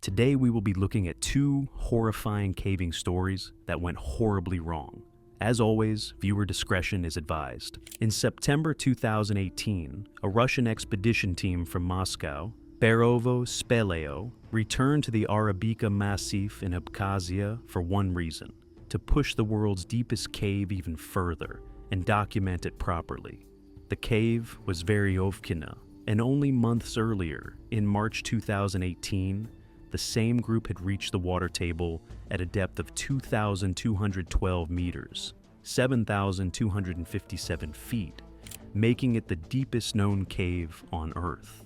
Today we will be looking at two horrifying caving stories that went horribly wrong. As always, viewer discretion is advised. In September 2018, a Russian expedition team from Moscow, Berovo Speleo, returned to the Arabika Massif in Abkhazia for one reason: to push the world's deepest cave even further and document it properly. The cave was Evacuation, and only months earlier, in March 2018, the same group had reached the water table at a depth of 2,212 meters, 7,257 feet, making it the deepest known cave on Earth.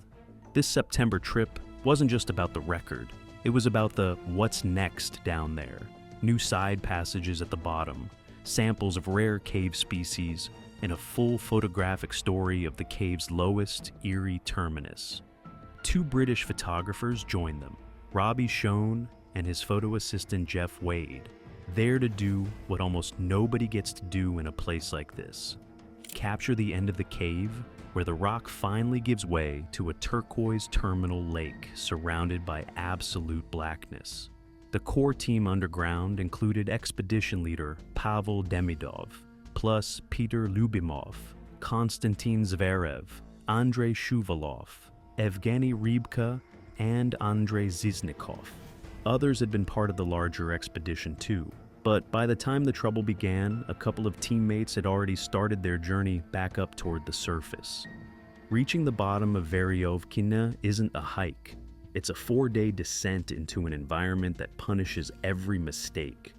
This September trip wasn't just about the record, it was about the what's next down there, new side passages at the bottom, samples of rare cave species, and a full photographic story of the cave's lowest, eerie terminus. Two British photographers joined them, Robbie Schoen and his photo assistant Jeff Wade, there to do what almost nobody gets to do in a place like this: capture the end of the cave where the rock finally gives way to a turquoise terminal lake surrounded by absolute blackness. The core team underground included expedition leader Pavel Demidov, plus Peter Lyubimov, Konstantin Zverev, Andrei Shuvalov, Evgeny Rybka, and Andrei Ziznikov. Others had been part of the larger expedition too, but by the time the trouble began, a couple of teammates had already started their journey back up toward the surface. Reaching the bottom of Evacuation isn't a hike. It's a 4-day descent into an environment that punishes every mistake.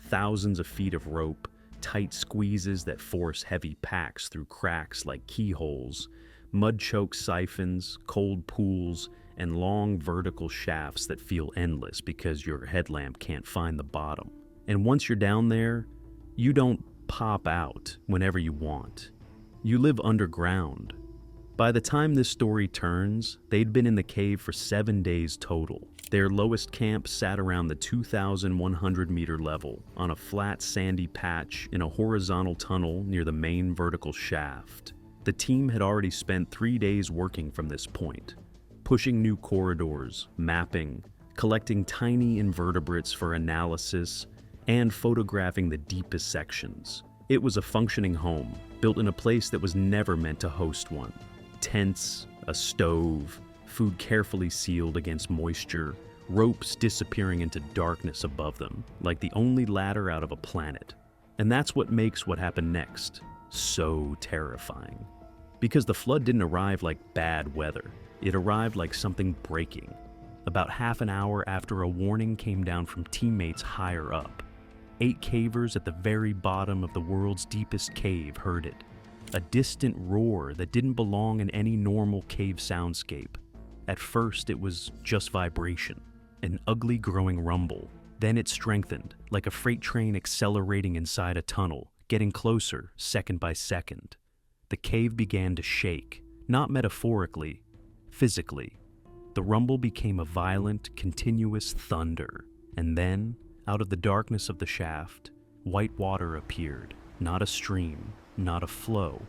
Thousands of feet of rope, tight squeezes that force heavy packs through cracks like keyholes, mud-choked siphons, cold pools, and long vertical shafts that feel endless because your headlamp can't find the bottom. And once you're down there, you don't pop out whenever you want. You live underground. By the time this story turns, they'd been in the cave for 7 days total. Their lowest camp sat around the 2,100 meter level on a flat sandy patch in a horizontal tunnel near the main vertical shaft. The team had already spent 3 days working from this point, pushing new corridors, mapping, collecting tiny invertebrates for analysis, and photographing the deepest sections. It was a functioning home, built in a place that was never meant to host one. Tents, a stove, food carefully sealed against moisture, ropes disappearing into darkness above them, like the only ladder out of a planet. And that's what makes what happened next so terrifying. Because the flood didn't arrive like bad weather. It arrived like something breaking, about half an hour after a warning came down from teammates higher up. 8 cavers at the very bottom of the world's deepest cave heard it, a distant roar that didn't belong in any normal cave soundscape. At first, it was just vibration, an ugly growing rumble. Then it strengthened, like a freight train accelerating inside a tunnel, getting closer second by second. The cave began to shake, not metaphorically, physically. The rumble became a violent, continuous thunder, and then, out of the darkness of the shaft, white water appeared, not a stream, not a flow,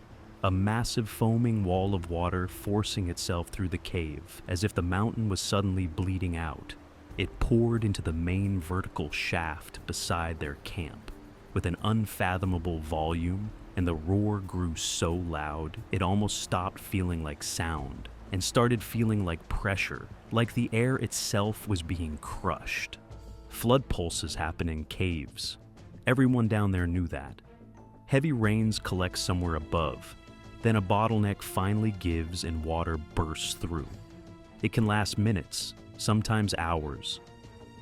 a massive foaming wall of water forcing itself through the cave as if the mountain was suddenly bleeding out. It poured into the main vertical shaft beside their camp with an unfathomable volume, and the roar grew so loud it almost stopped feeling like sound and started feeling like pressure, like the air itself was being crushed. Flood pulses happen in caves. Everyone down there knew that. Heavy rains collect somewhere above, then a bottleneck finally gives and water bursts through. It can last minutes, sometimes hours.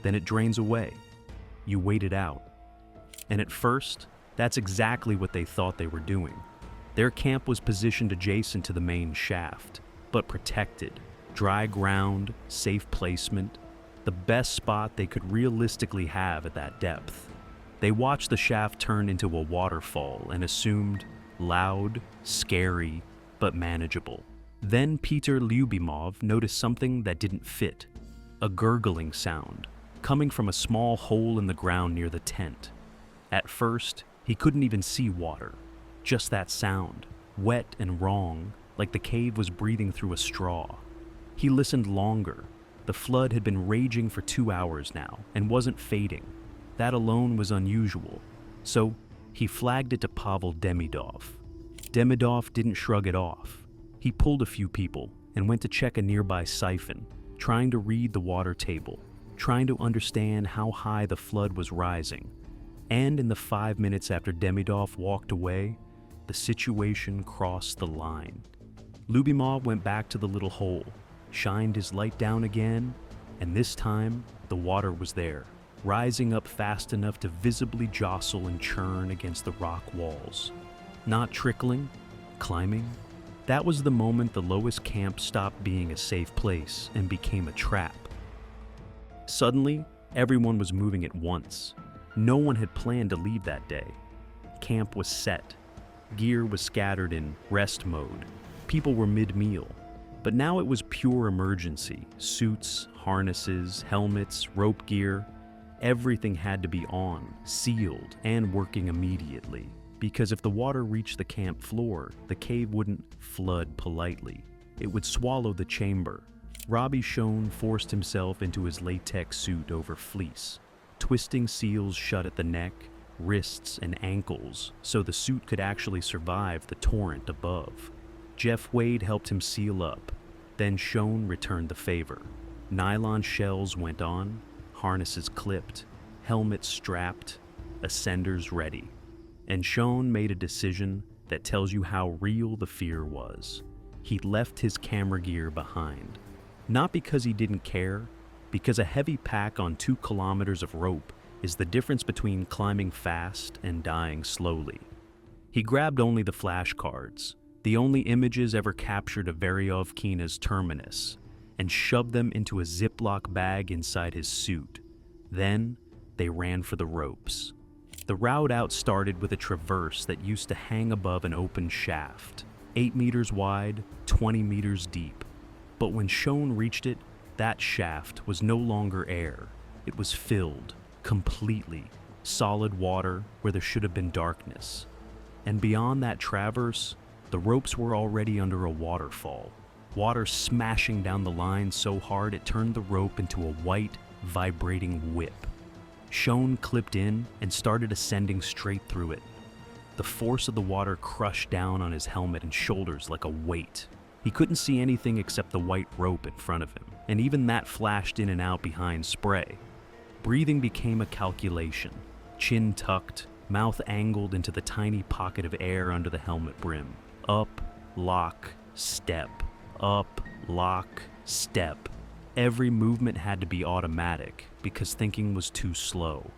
Then it drains away. You wait it out. And at first, that's exactly what they thought they were doing. Their camp was positioned adjacent to the main shaft, but protected. Dry ground, safe placement, the best spot they could realistically have at that depth. They watched the shaft turn into a waterfall and assumed loud, scary, but manageable. Then Peter Lyubimov noticed something that didn't fit. A gurgling sound, coming from a small hole in the ground near the tent. At first, he couldn't even see water. Just that sound, wet and wrong, like the cave was breathing through a straw. He listened longer. The flood had been raging for 2 hours now and wasn't fading. That alone was unusual. So he flagged it to Pavel Demidov. Demidov didn't shrug it off. He pulled a few people and went to check a nearby siphon, trying to read the water table, trying to understand how high the flood was rising. And in the 5 minutes after Demidov walked away, the situation crossed the line. Lyubimov went back to the little hole, shined his light down again, and this time the water was there, rising up fast enough to visibly jostle and churn against the rock walls. Not trickling, climbing. That was the moment the lowest camp stopped being a safe place and became a trap. Suddenly, everyone was moving at once. No one had planned to leave that day. Camp was set. Gear was scattered in rest mode. People were mid-meal. But now it was pure emergency. Suits, harnesses, helmets, rope gear. Everything had to be on, sealed, and working immediately. Because if the water reached the camp floor, the cave wouldn't flood politely. It would swallow the chamber. Robbie Schoen forced himself into his latex suit over fleece, twisting seals shut at the neck, wrists, and ankles so the suit could actually survive the torrent above. Jeff Wade helped him seal up. Then Schoen returned the favor. Nylon shells went on, harnesses clipped, helmets strapped, ascenders ready. And Schoen made a decision that tells you how real the fear was. He left his camera gear behind. Not because he didn't care, because a heavy pack on 2 kilometers of rope is the difference between climbing fast and dying slowly. He grabbed only the flashcards, the only images ever captured of Veryovkina's terminus, and shoved them into a Ziploc bag inside his suit. Then they ran for the ropes. The route out started with a traverse that used to hang above an open shaft, 8 meters wide, 20 meters deep. But when Schoen reached it, that shaft was no longer air. It was filled, completely, solid water where there should have been darkness. And beyond that traverse, the ropes were already under a waterfall. Water smashing down the line so hard it turned the rope into a white, vibrating whip. Schoen clipped in and started ascending straight through it. The force of the water crushed down on his helmet and shoulders like a weight. He couldn't see anything except the white rope in front of him, and even that flashed in and out behind spray. Breathing became a calculation. Chin tucked, mouth angled into the tiny pocket of air under the helmet brim. Up, lock, step. Up, lock, step. Every movement had to be automatic because thinking was too slow.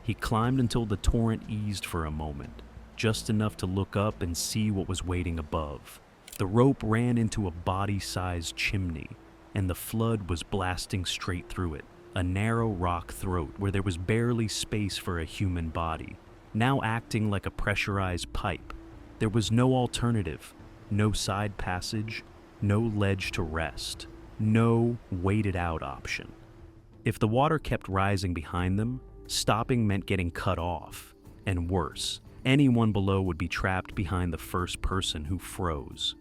He climbed until the torrent eased for a moment, just enough to look up and see what was waiting above. The rope ran into a body-sized chimney, and the flood was blasting straight through it, a narrow rock throat where there was barely space for a human body, now acting like a pressurized pipe. There was no alternative, no side passage, no ledge to rest, no wait-it-out option. If the water kept rising behind them, stopping meant getting cut off, and worse, anyone below would be trapped behind the first person who froze.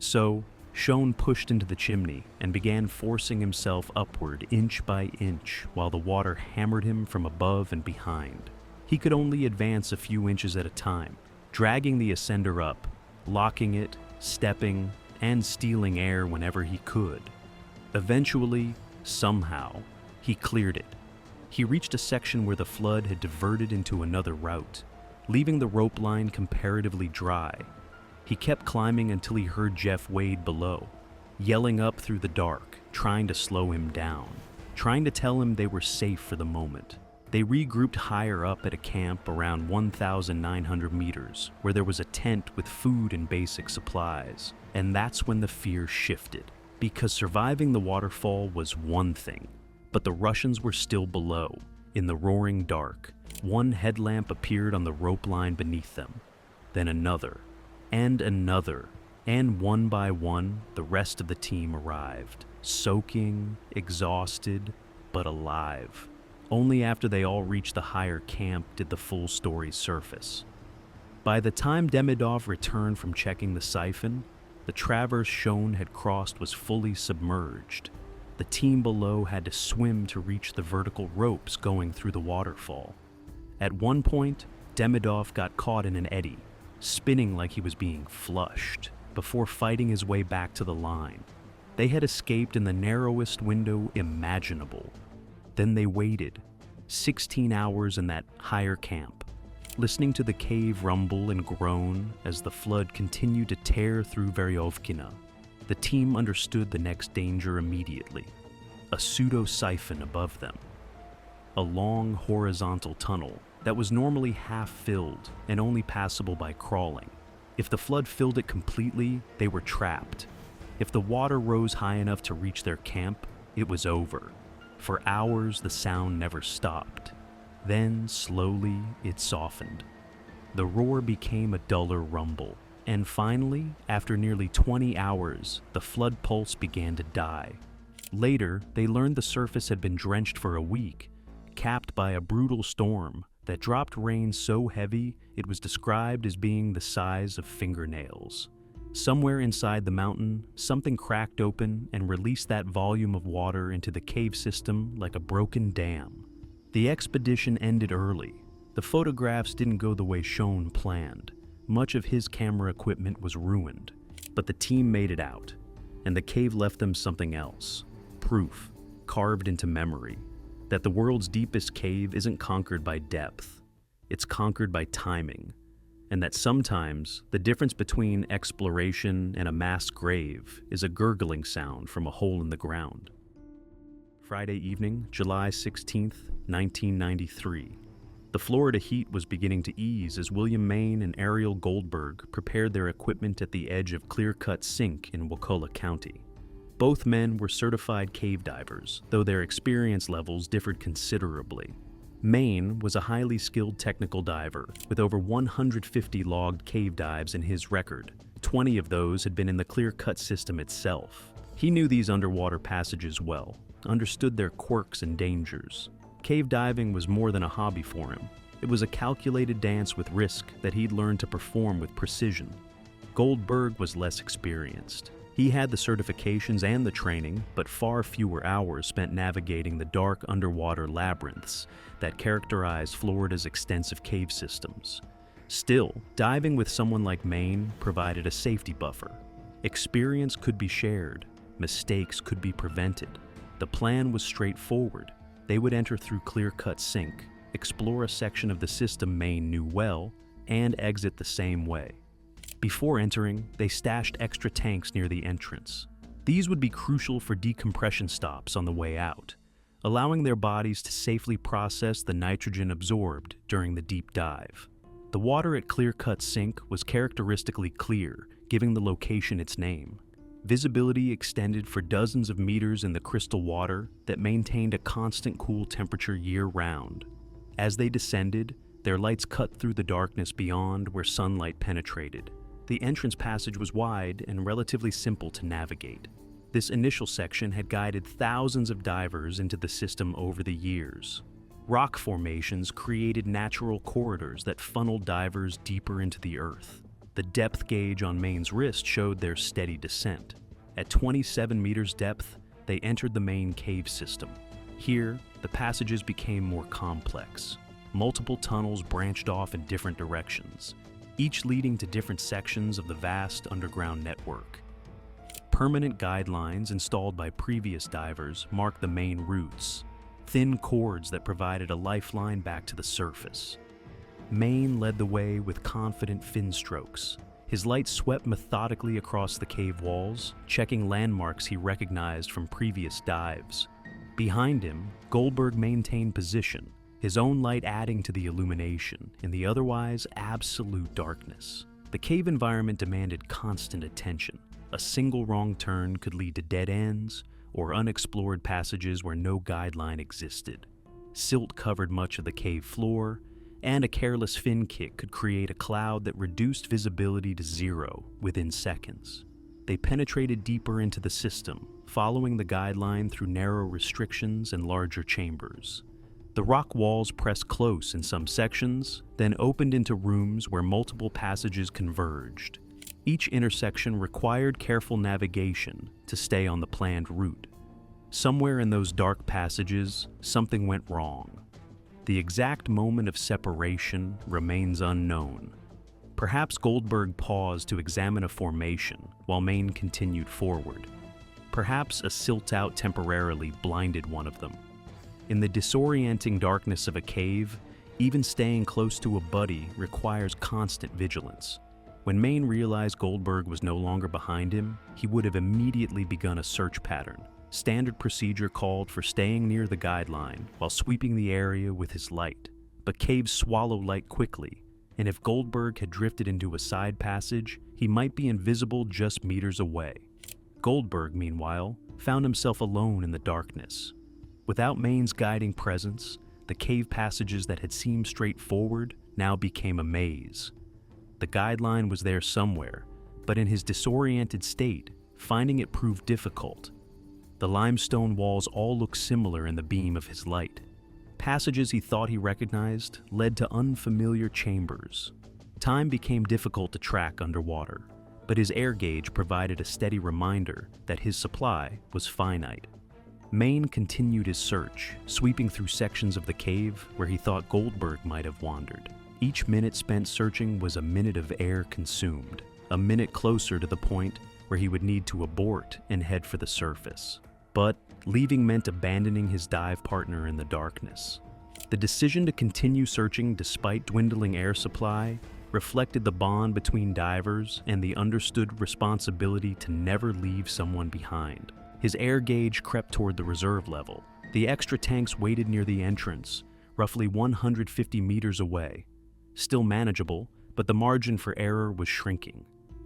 So, Schoen pushed into the chimney and began forcing himself upward inch by inch while the water hammered him from above and behind. He could only advance a few inches at a time, dragging the ascender up, locking it, stepping, and stealing air whenever he could. Eventually, somehow, he cleared it. He reached a section where the flood had diverted into another route, leaving the rope line comparatively dry. He kept climbing until he heard Jeff Wade below, yelling up through the dark, trying to slow him down, trying to tell him they were safe for the moment. They regrouped higher up at a camp around 1,900 meters, where there was a tent with food and basic supplies. And that's when the fear shifted, because surviving the waterfall was one thing, but the Russians were still below, in the roaring dark. One headlamp appeared on the rope line beneath them, then another, and another, and one by one, the rest of the team arrived, soaking, exhausted, but alive. Only after they all reached the higher camp did the full story surface. By the time Demidov returned from checking the siphon, the traverse Schoen had crossed was fully submerged. The team below had to swim to reach the vertical ropes going through the waterfall. At one point, Demidov got caught in an eddy, spinning like he was being flushed, before fighting his way back to the line. They had escaped in the narrowest window imaginable. Then they waited, 16 hours in that higher camp, listening to the cave rumble and groan as the flood continued to tear through Veryovkina. The team understood the next danger immediately: a pseudo-siphon above them. A long horizontal tunnel that was normally half filled and only passable by crawling. If the flood filled it completely, they were trapped. If the water rose high enough to reach their camp, it was over. For hours, the sound never stopped. Then, slowly, it softened. The roar became a duller rumble. And finally, after nearly 20 hours, the flood pulse began to die. Later, they learned the surface had been drenched for a week, capped by a brutal storm that dropped rain so heavy it was described as being the size of fingernails. Somewhere inside the mountain, something cracked open and released that volume of water into the cave system like a broken dam. The expedition ended early. The photographs didn't go the way Schoen planned. Much of his camera equipment was ruined, but the team made it out, and the cave left them something else: proof, carved into memory, that the world's deepest cave isn't conquered by depth, it's conquered by timing, and that sometimes the difference between exploration and a mass grave is a gurgling sound from a hole in the ground. Friday evening, July 16th, 1993. The Florida heat was beginning to ease as William Main and Ariel Goldberg prepared their equipment at the edge of Clear Cut Sink in Wakulla County. Both men were certified cave divers, though their experience levels differed considerably. Main was a highly skilled technical diver with over 150 logged cave dives in his record. 20 of those had been in the Clear Cut system itself. He knew these underwater passages well, understood their quirks and dangers. Cave diving was more than a hobby for him. It was a calculated dance with risk that he'd learned to perform with precision. Goldberg was less experienced. He had the certifications and the training, but far fewer hours spent navigating the dark underwater labyrinths that characterize Florida's extensive cave systems. Still, diving with someone like Main provided a safety buffer. Experience could be shared. Mistakes could be prevented. The plan was straightforward. They would enter through Clear Cut Sink, explore a section of the system Main knew well, and exit the same way. Before entering, they stashed extra tanks near the entrance. These would be crucial for decompression stops on the way out, allowing their bodies to safely process the nitrogen absorbed during the deep dive. The water at Clear Cut Sink was characteristically clear, giving the location its name. Visibility extended for dozens of meters in the crystal water that maintained a constant cool temperature year-round. As they descended, their lights cut through the darkness beyond where sunlight penetrated. The entrance passage was wide and relatively simple to navigate. This initial section had guided thousands of divers into the system over the years. Rock formations created natural corridors that funneled divers deeper into the earth. The depth gauge on Main's wrist showed their steady descent. At 27 meters depth, they entered the main cave system. Here, the passages became more complex. Multiple tunnels branched off in different directions, each leading to different sections of the vast underground network. Permanent guidelines installed by previous divers marked the main routes, thin cords that provided a lifeline back to the surface. Main led the way with confident fin strokes. His light swept methodically across the cave walls, checking landmarks he recognized from previous dives. Behind him, Goldberg maintained position, his own light adding to the illumination in the otherwise absolute darkness. The cave environment demanded constant attention. A single wrong turn could lead to dead ends or unexplored passages where no guideline existed. Silt covered much of the cave floor, and a careless fin kick could create a cloud that reduced visibility to zero within seconds. They penetrated deeper into the system, following the guideline through narrow restrictions and larger chambers. The rock walls pressed close in some sections, then opened into rooms where multiple passages converged. Each intersection required careful navigation to stay on the planned route. Somewhere in those dark passages, something went wrong. The exact moment of separation remains unknown. Perhaps Goldberg paused to examine a formation while Maine continued forward. Perhaps a silt-out temporarily blinded one of them. In the disorienting darkness of a cave, even staying close to a buddy requires constant vigilance. When Maine realized Goldberg was no longer behind him, he would have immediately begun a search pattern. Standard procedure called for staying near the guideline while sweeping the area with his light. But caves swallow light quickly, and if Goldberg had drifted into a side passage, he might be invisible just meters away. Goldberg, meanwhile, found himself alone in the darkness. Without Maine's guiding presence, the cave passages that had seemed straightforward now became a maze. The guideline was there somewhere, but in his disoriented state, finding it proved difficult. The limestone walls all looked similar in the beam of his light. Passages he thought he recognized led to unfamiliar chambers. Time became difficult to track underwater, but his air gauge provided a steady reminder that his supply was finite. Maine continued his search, sweeping through sections of the cave where he thought Goldberg might have wandered. Each minute spent searching was a minute of air consumed, a minute closer to the point where he would need to abort and head for the surface. But leaving meant abandoning his dive partner in the darkness. The decision to continue searching despite dwindling air supply reflected the bond between divers and the understood responsibility to never leave someone behind. His air gauge crept toward the reserve level. The extra tanks waited near the entrance, roughly 150 meters away. Still manageable, but the margin for error was shrinking.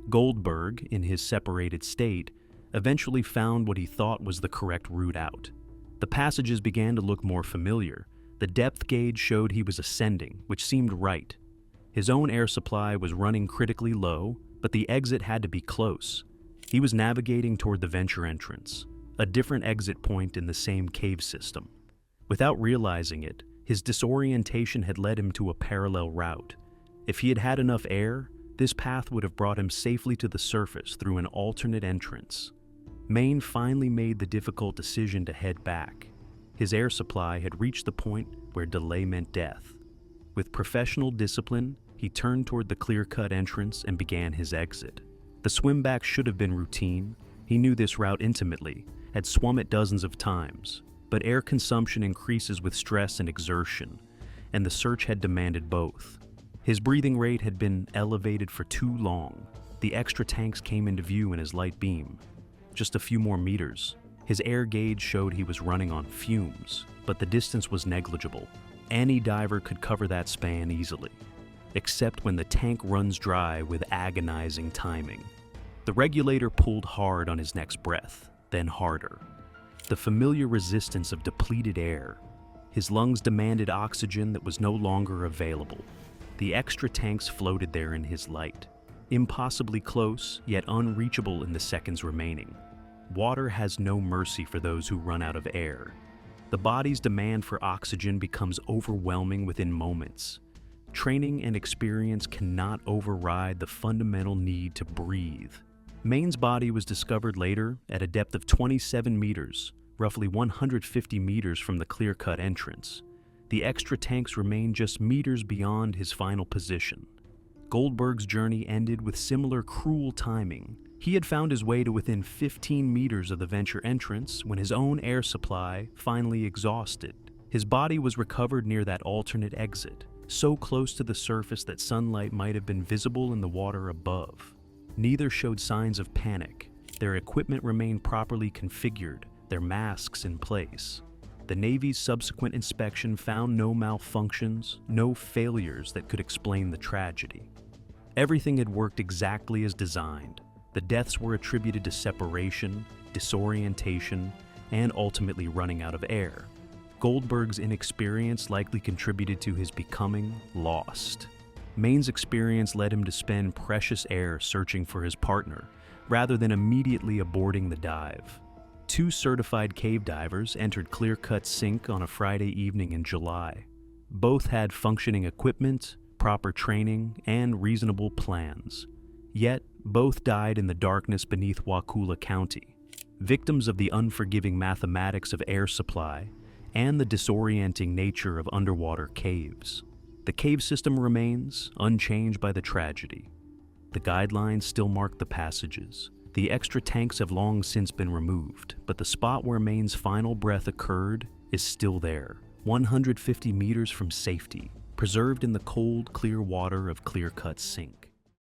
Goldberg, in his separated state, eventually found what he thought was the correct route out. The passages began to look more familiar. The depth gauge showed he was ascending, which seemed right. His own air supply was running critically low, but the exit had to be close. He was navigating toward the venture entrance, a different exit point in the same cave system. Without realizing it, his disorientation had led him to a parallel route. If he had had enough air, this path would have brought him safely to the surface through an alternate entrance. Maine finally made the difficult decision to head back. His air supply had reached the point where delay meant death. With professional discipline, he turned toward the clear-cut entrance and began his exit. The swim back should have been routine. He knew this route intimately, had swum it dozens of times. But air consumption increases with stress and exertion, and the search had demanded both. His breathing rate had been elevated for too long. The extra tanks came into view in his light beam. Just a few more meters. His air gauge showed he was running on fumes, but the distance was negligible. Any diver could cover that span easily, except when the tank runs dry with agonizing timing. The regulator pulled hard on his next breath, then harder. The familiar resistance of depleted air. His lungs demanded oxygen that was no longer available. The extra tanks floated there in his light, impossibly close, yet unreachable in the seconds remaining. Water has no mercy for those who run out of air. The body's demand for oxygen becomes overwhelming within moments. Training and experience cannot override the fundamental need to breathe. Maine's body was discovered later at a depth of 27 meters, roughly 150 meters from the clear-cut entrance. The extra tanks remained just meters beyond his final position. Goldberg's journey ended with similar cruel timing. He had found his way to within 15 meters of the venture entrance when his own air supply finally exhausted. His body was recovered near that alternate exit, so close to the surface that sunlight might have been visible in the water above. Neither showed signs of panic. Their equipment remained properly configured, their masks in place. The Navy's subsequent inspection found no malfunctions, no failures that could explain the tragedy. Everything had worked exactly as designed. The deaths were attributed to separation, disorientation, and ultimately running out of air. Goldberg's inexperience likely contributed to his becoming lost. Maine's experience led him to spend precious air searching for his partner, rather than immediately aborting the dive. 2 certified cave divers entered Clear-Cut Sink on a Friday evening in July. Both had functioning equipment, proper training, and reasonable plans. Yet, both died in the darkness beneath Wakulla County. victims of the unforgiving mathematics of air supply and the disorienting nature of underwater caves. The cave system remains unchanged by the tragedy. The guidelines still mark the passages. The extra tanks have long since been removed, but the spot where Maine's final breath occurred is still there, 150 meters from safety, preserved in the cold, clear water of Clear Cut Sink.